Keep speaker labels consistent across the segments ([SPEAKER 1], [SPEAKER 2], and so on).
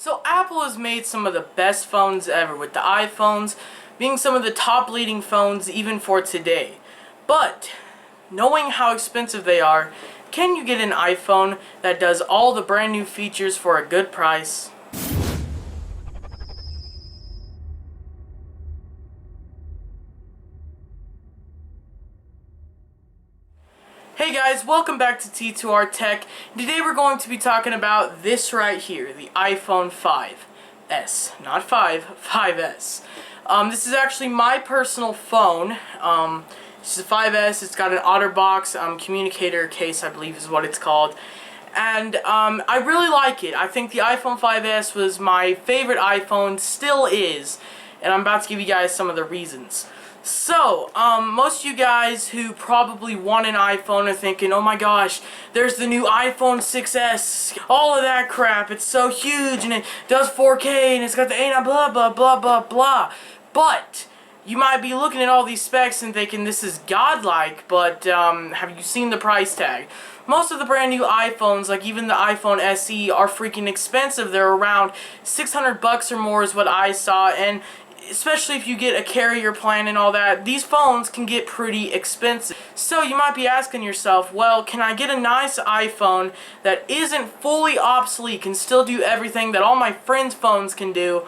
[SPEAKER 1] So Apple has made some of the best phones ever, with the iPhones being some of the top leading phones even for today. But knowing how expensive they are, can you get an iPhone that does all the brand new features for a good price? Hey guys, welcome back to T2R Tech. Today we're going to be talking about this right here, the iPhone 5S. Not 5S. This is actually my personal phone. This is a 5S. It's got an OtterBox communicator case, I believe is what it's called. And I really like it. I think the iPhone 5S was my favorite iPhone, still is. And I'm about to give you guys some of the reasons. So, most of you guys who probably want an iPhone are thinking, oh my gosh, there's the new iPhone 6S, all of that crap, it's so huge, and it does 4K, and it's got the A9, blah, blah, blah, blah, blah. But, you might be looking at all these specs and thinking this is godlike, but, have you seen the price tag? Most of the brand new iPhones, like even the iPhone SE, are freaking expensive. They're around 600 bucks or more is what I saw, and especially if you get a carrier plan and all that, these phones can get pretty expensive. So you might be asking yourself, well, can I get a nice iPhone that isn't fully obsolete, can still do everything that all my friends' phones can do,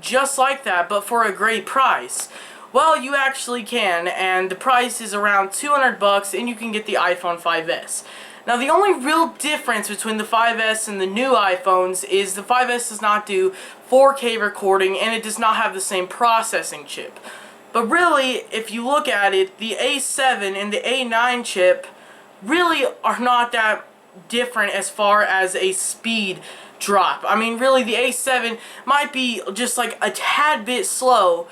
[SPEAKER 1] just like that, but for a great price? Well, you actually can, and the price is around 200 bucks, and you can get the iPhone 5S. Now, the only real difference between the 5S and the new iPhones is the 5S does not do 4K recording, and it does not have the same processing chip. But really, if you look at it, the A7 and the A9 chip really are not that different as far as a speed drop. I mean, really, the A7 might be just like a tad bit slower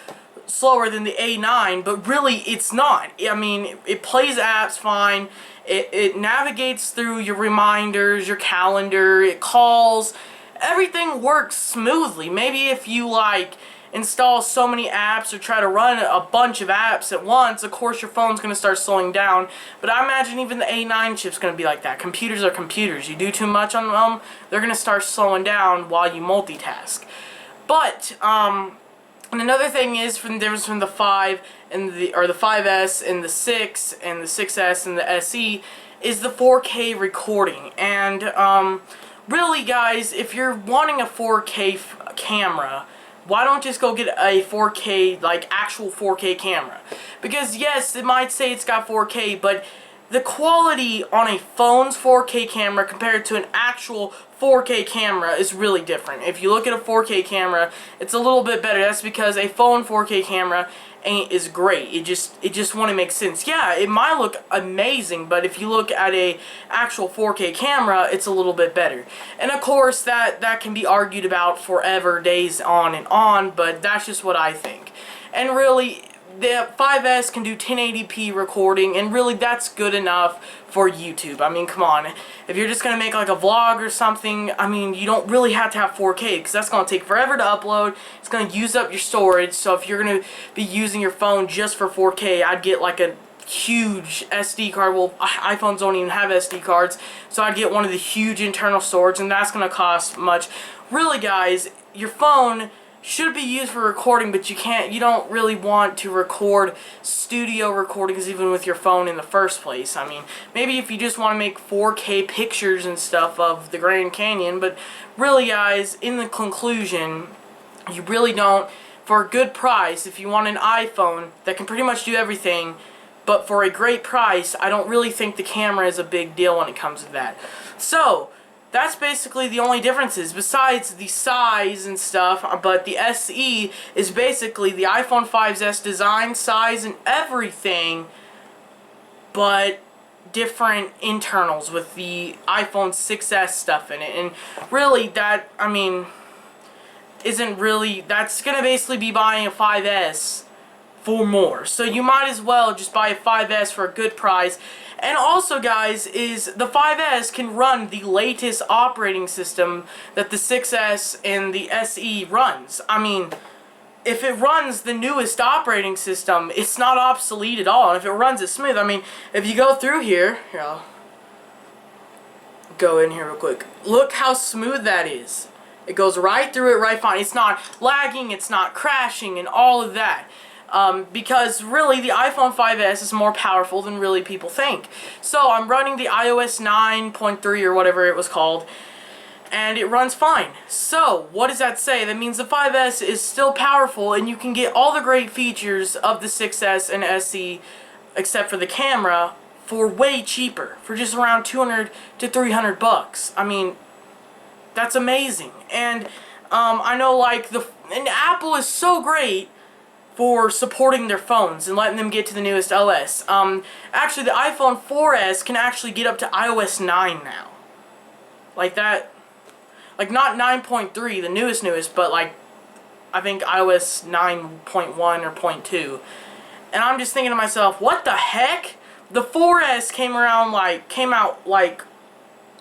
[SPEAKER 1] than the A9, but really it's not. I mean, it plays apps fine, it navigates through your reminders, your calendar, it calls, everything works smoothly. Maybe if you like install so many apps or try to run a bunch of apps at once, of course your phone's going to start slowing down, but I imagine even the A9 chip's going to be like that. Computers are computers. You do too much on them, they're going to start slowing down while you multitask. But and another thing is, from the difference from the 5 and the 5S and the 6 and the 6S and the SE is the 4K recording. And really, guys, if you're wanting a 4K camera, why don't just go get a 4K, like actual 4K camera? Because yes, it might say it's got 4K, but the quality on a phone's 4K camera compared to an actual 4K camera is really different. If you look at a 4K camera, it's a little bit better. That's because a phone 4K camera is great. It just wouldn't make sense. Yeah, it might look amazing, but if you look at a actual 4K camera, it's a little bit better. And of course, that can be argued about forever, days on and on, but that's just what I think. And really, the 5S can do 1080p recording, and really that's good enough for YouTube. I mean, come on. If you're just going to make like a vlog or something, I mean, you don't really have to have 4K, because that's going to take forever to upload. It's going to use up your storage, so if you're going to be using your phone just for 4K, I'd get like a huge SD card. Well, iPhones don't even have SD cards, so I'd get one of the huge internal storage, and that's going to cost much. Really, guys, your phone should be used for recording, but you don't really want to record studio recordings even with your phone in the first place. I mean, maybe if you just want to make 4K pictures and stuff of the Grand Canyon, but really, guys, in the conclusion, you really don't, for a good price, if you want an iPhone that can pretty much do everything, but for a great price, I don't really think the camera is a big deal when it comes to that. So that's basically the only differences, besides the size and stuff. But the SE is basically the iPhone 5S design, size, and everything, but different internals with the iPhone 6S stuff in it. And really, that, I mean, isn't really, that's going to basically be buying a 5S for more. So you might as well just buy a 5S for a good price. And also, guys, is the 5S can run the latest operating system that the 6S and the SE runs. I mean, if it runs the newest operating system, it's not obsolete at all. And if it runs it smooth, I mean, if you go through here, I'll go in here real quick. Look how smooth that is. It goes right through it, right fine. It's not lagging, it's not crashing, and all of that. Because really the iPhone 5S is more powerful than really people think. So I'm running the iOS 9.3 or whatever it was called, and it runs fine. So what does that say? That means the 5S is still powerful, and you can get all the great features of the 6S and SE, except for the camera, for way cheaper, for just around 200 to 300 bucks. I mean, that's amazing. And I know, like, and Apple is so great for supporting their phones and letting them get to the newest OS. Actually, the iPhone 4S can actually get up to iOS 9 now. Like that, like not 9.3, the newest, but like, I think iOS 9.1 or .2. And I'm just thinking to myself, what the heck? The 4S came out like,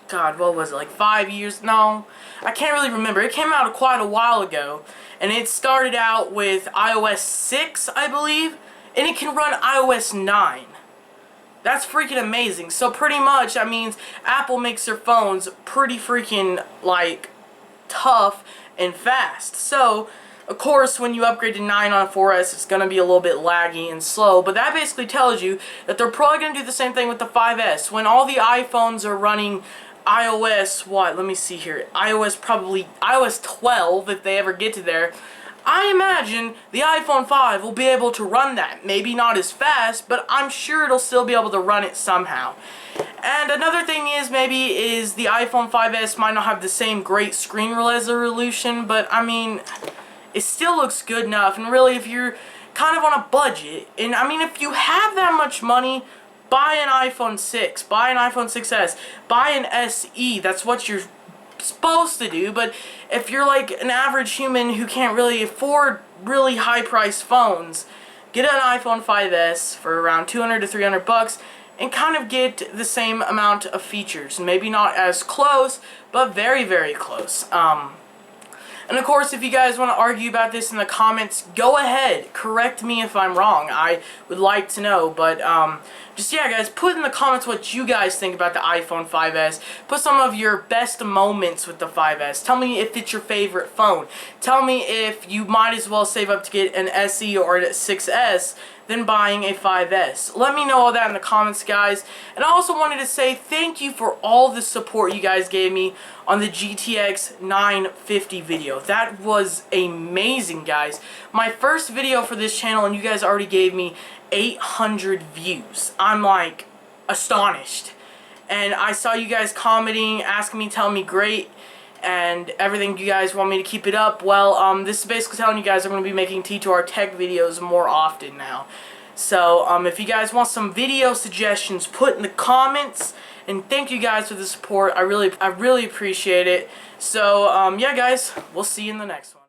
[SPEAKER 1] God, what was it, like 5 years? No, I can't really remember. It came out quite a while ago, and it started out with iOS 6, I believe, and it can run iOS 9. That's freaking amazing. So pretty much, that means Apple makes their phones pretty freaking, like, tough and fast. So, of course, when you upgrade to 9 on a 4S, it's going to be a little bit laggy and slow, but that basically tells you that they're probably going to do the same thing with the 5S. When all the iPhones are running iOS, what, let me see here, iOS 12, if they ever get to there, I imagine the iPhone 5 will be able to run that. Maybe not as fast, but I'm sure it'll still be able to run it somehow. And another thing is, the iPhone 5S might not have the same great screen resolution, but I mean, it still looks good enough. And really, if you're kind of on a budget, and I mean, if you have that much money, buy an iPhone 6, buy an iPhone 6S, buy an SE. That's what you're supposed to do. But if you're like an average human who can't really afford really high-priced phones, get an iPhone 5S for around 200 to 300 bucks and kind of get the same amount of features. Maybe not as close, but very, very close. And of course, if you guys want to argue about this in the comments, go ahead. Correct me if I'm wrong. I would like to know. But just, yeah, guys, put in the comments what you guys think about the iPhone 5S. Put some of your best moments with the 5S. Tell me if it's your favorite phone. Tell me if you might as well save up to get an SE or a 6S than buying a 5S. Let me know all that in the comments, guys. And I also wanted to say thank you for all the support you guys gave me on the GTX 950 video. That was amazing, guys. My first video for this channel, and you guys already gave me 800 views. I'm like astonished. And I saw you guys commenting, asking me, telling me great, and everything. You guys want me to keep it up. Well, this is basically telling you guys I'm going to be making T2R Tech videos more often now. So, if you guys want some video suggestions, put in the comments. And thank you guys for the support. I really appreciate it. So, yeah, guys, we'll see you in the next one.